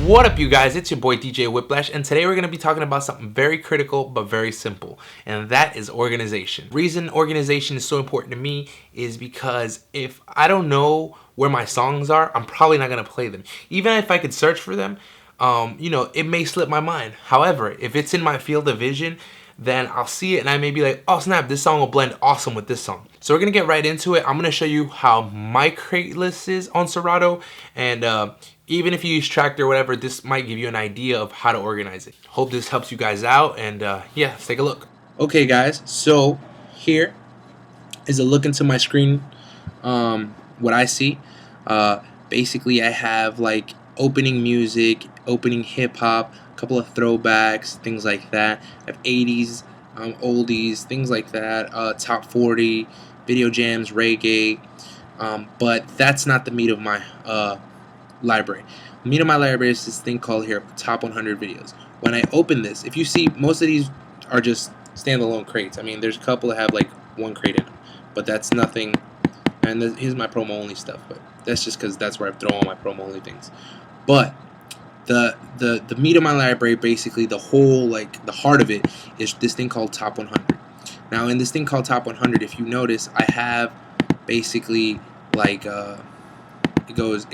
What up, you guys? It's your boy DJ Whiplash, and today we're going to be talking about something very critical but very simple, and that is organization. The reason organization is so important to me is because if I don't know where my songs are, I'm probably not going to play them. Even if I could search for them, it may slip my mind. However, if it's in my field of vision, then I'll see it and I may be like, oh snap, this song will blend awesome with this song. So we're gonna get right into it. I'm gonna show you how my crate list is on Serato, and even if you use Traktor or whatever, this might give you an idea of how to organize it. Hope this helps you guys out, and yeah, let's take a look. Okay guys, so here is a look into my screen. What I see, basically I have like opening music, opening hip hop, a couple of throwbacks, things like that. I have 80s, oldies, things like that, top 40, video jams, reggae, but that's not the meat of my library. The meat of my library is this thing called here top 100 videos. When I open this, if you see, most of these are just standalone crates. I mean, there's a couple that have like one crate in them, but that's nothing. And here's my promo only stuff, but that's just because that's where I throw all my promo only things. But the meat of my library, basically the whole, like the heart of it, is this thing called top 100. Now in this thing called top 100, if you notice, I have basically like it goes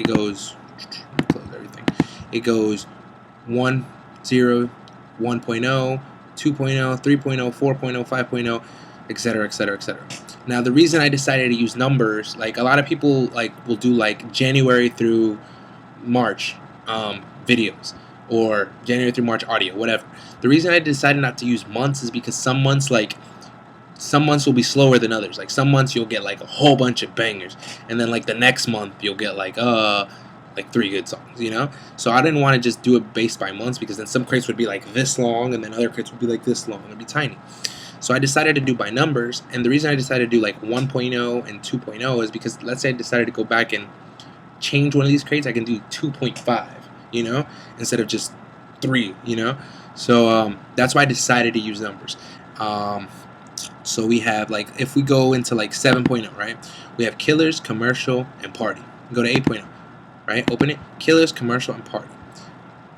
close everything. It goes 1, 0, 1.0, 2.0, 3.0, 4.0, 5.0, etc., etc., etc. Now the reason I decided to use numbers, like a lot of people like will do like January through March videos, or January through March audio, whatever. The reason I decided not to use months is because some months will be slower than others. Like some months you'll get like a whole bunch of bangers, and then like the next month you'll get like 3 good songs, you know? So I didn't want to just do it based by months, because then some crates would be like this long and then other crates would be like this long. It'd be tiny. So I decided to do by numbers, and the reason I decided to do like 1.0 and 2.0 is because, let's say I decided to go back and change one of these crates, I can do 2.5, you know, instead of just 3, you know. So that's why I decided to use numbers. So we have, like, if we go into like 7.0, right, we have killers, commercial, and party. Go to 8.0, right, open it, killers, commercial, and party.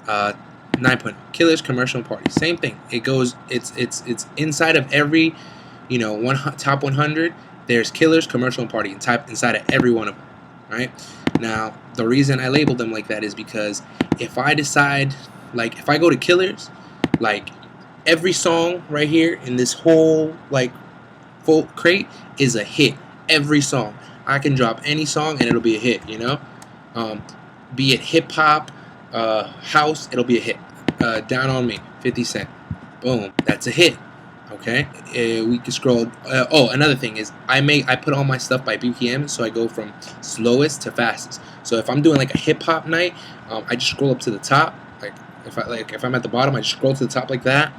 9.0, killers, commercial, and party. Same thing. It goes. It's inside of every, top 100. There's killers, commercial, and party inside of every one of them. Right. Now the reason I labeled them like that is because if I decide, like, if I go to killers, like every song right here in this whole like full crate is a hit. Every song. I can drop any song and it'll be a hit. You know, be it hip hop, house, it'll be a hit. Down on Me, 50 Cent, boom, that's a hit. Okay, we can scroll. Oh, another thing is I put all my stuff by BPM, so I go from slowest to fastest. So if I'm doing like a hip hop night, I just scroll up to the top. If I'm at the bottom, I just scroll to the top like that,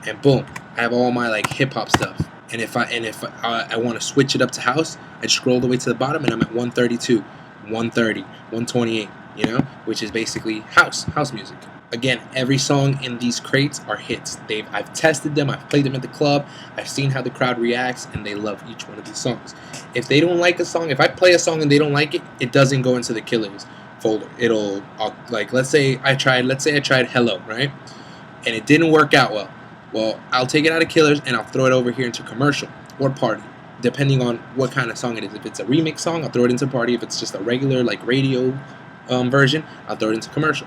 and boom, I have all my like hip hop stuff. And if I want to switch it up to house, I just scroll all the way to the bottom, and I'm at 132, 130, 128. You know, which is basically house music. Again, every song in these crates are hits. I've tested them, I've played them at the club, I've seen how the crowd reacts, and they love each one of these songs. If they don't like a song, if I play a song and they don't like it, it doesn't go into the killers folder. It'll, like, let's say I tried Hello, right? And it didn't work out well. Well, I'll take it out of killers and I'll throw it over here into commercial or party, depending on what kind of song it is. If it's a remix song, I'll throw it into party. If it's just a regular like radio version, I'll throw it into commercial.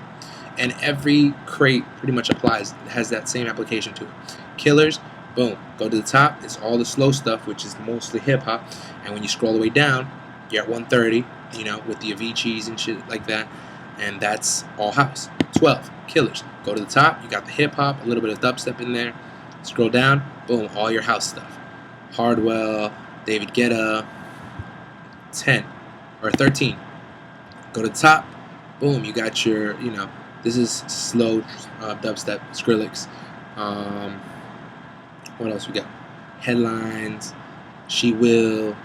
And every crate pretty much has that same application to it. Killers, boom, go to the top, it's all the slow stuff, which is mostly hip hop, and when you scroll the way down, you're at 130, you know, with the Avicii's and shit like that, and that's all house. 12, killers, go to the top, you got the hip hop, a little bit of dubstep in there, scroll down, boom, all your house stuff. Hardwell, David Guetta. 10 or 13, go to the top, boom, you got your, you know, this is slow dubstep, Skrillex. What else we got? Headlines, She Will,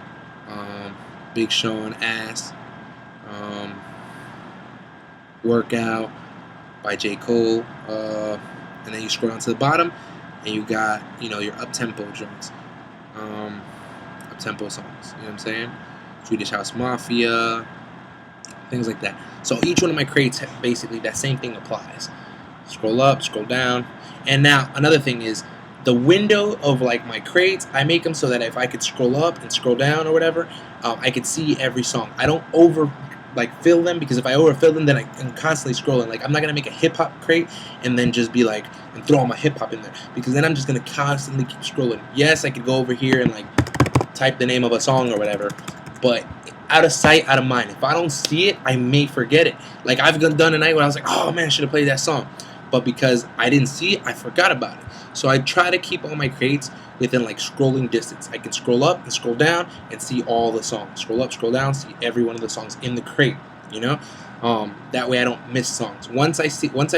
Big Sean, Ass, Workout by J. Cole, and then you scroll down to the bottom, and you got, you know, your up-tempo joints, up-tempo songs, you know what I'm saying? Swedish House Mafia, things like that. So each one of my crates, basically that same thing applies. Scroll up, scroll down. And now another thing is the window of like my crates, I make them so that if I could scroll up and scroll down or whatever, I could see every song. I don't over like fill them, because if I overfill them, then I'm constantly scrolling. Like, I'm not gonna make a hip hop crate and then just be like and throw all my hip hop in there, because then I'm just gonna constantly keep scrolling. Yes, I could go over here and like type the name of a song or whatever, but out of sight, out of mind. If I don't see it, I may forget it. Like, I've done a night where I was like, oh man, I should have played that song, but because I didn't see it, I forgot about it. So I try to keep all my crates within like scrolling distance. I can scroll up and scroll down and see all the songs. Scroll up, scroll down, see every one of the songs in the crate. You know, that way I don't miss songs. Once I've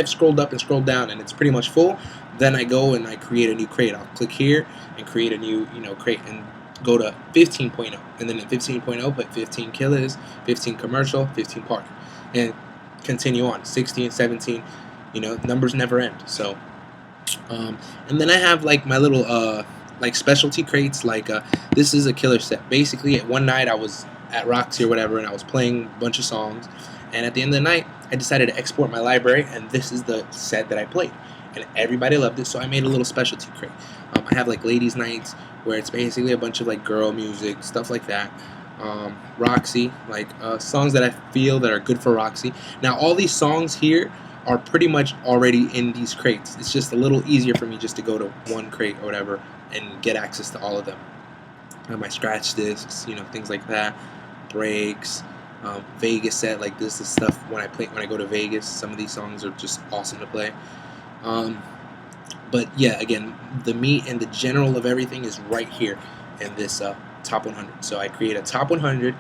scrolled up and scrolled down and it's pretty much full, then I go and I create a new crate. I'll click here and create a new crate and go to 15.0, and then in 15.0 put 15 killers, 15 commercial, 15 party, and continue on. 16, 17, numbers never end. So and then I have like my little like specialty crates. Like this is a killer set. Basically, at one night I was at Roxy or whatever, and I was playing a bunch of songs, and at the end of the night I decided to export my library, and this is the set that I played, and everybody loved it, so I made a little specialty crate. I have like ladies nights where it's basically a bunch of like girl music, stuff like that. Roxy, like songs that I feel that are good for Roxy. Now all these songs here are pretty much already in these crates. It's just a little easier for me just to go to one crate or whatever and get access to all of them. My scratch discs, things like that, breaks, Vegas set. Like, this is stuff when I go to Vegas. Some of these songs are just awesome to play. But yeah, again, the meat and the general of everything is right here in this top 100. So I create a top 100.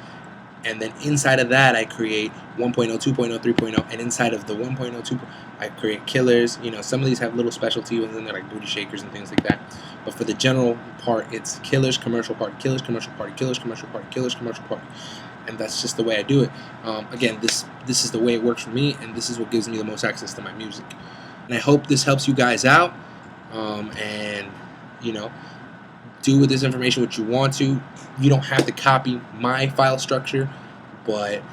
And then inside of that, I create 1.0, 2.0, 3.0, and inside of the 1.0, 2.0, I create killers. Some of these have little specialty ones in there, like booty shakers and things like that. But for the general part, it's killers, commercial party, killers, commercial party, killers, commercial party, killers, commercial party. And that's just the way I do it. Again, this is the way it works for me, and this is what gives me the most access to my music. And I hope this helps you guys out. And do with this information what you want to. You don't have to copy my file structure, but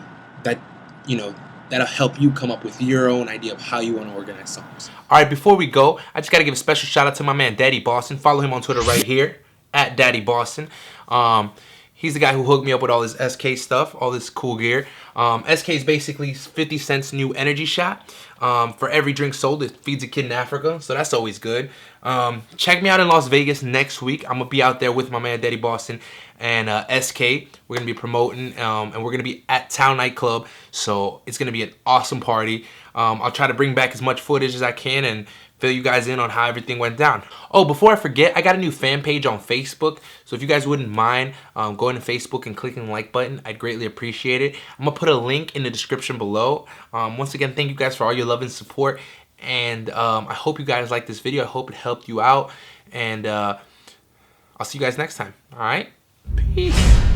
that'll help you come up with your own idea of how you want to organize songs. All right, before we go, I just got to give a special shout out to my man Daddy Boston. Follow him on Twitter right here at Daddy Boston. He's the guy who hooked me up with all this SK stuff, all this cool gear. SK is basically 50 cents new energy shot. For every drink sold, it feeds a kid in Africa, so that's always good. Check me out in Las Vegas next week. I'm going to be out there with my man Daddy Boston and SK. We're going to be promoting, and we're going to be at Town Nightclub, so it's going to be an awesome party. I'll try to bring back as much footage as I can and fill you guys in on how everything went down. Oh, before I forget, I got a new fan page on Facebook, so if you guys wouldn't mind going to Facebook and clicking the like button, I'd greatly appreciate it. I'm going to put a link in the description below. Once again, thank you guys for all your love and support, and I hope you guys liked this video. I hope it helped you out, and I'll see you guys next time. All right? Peace.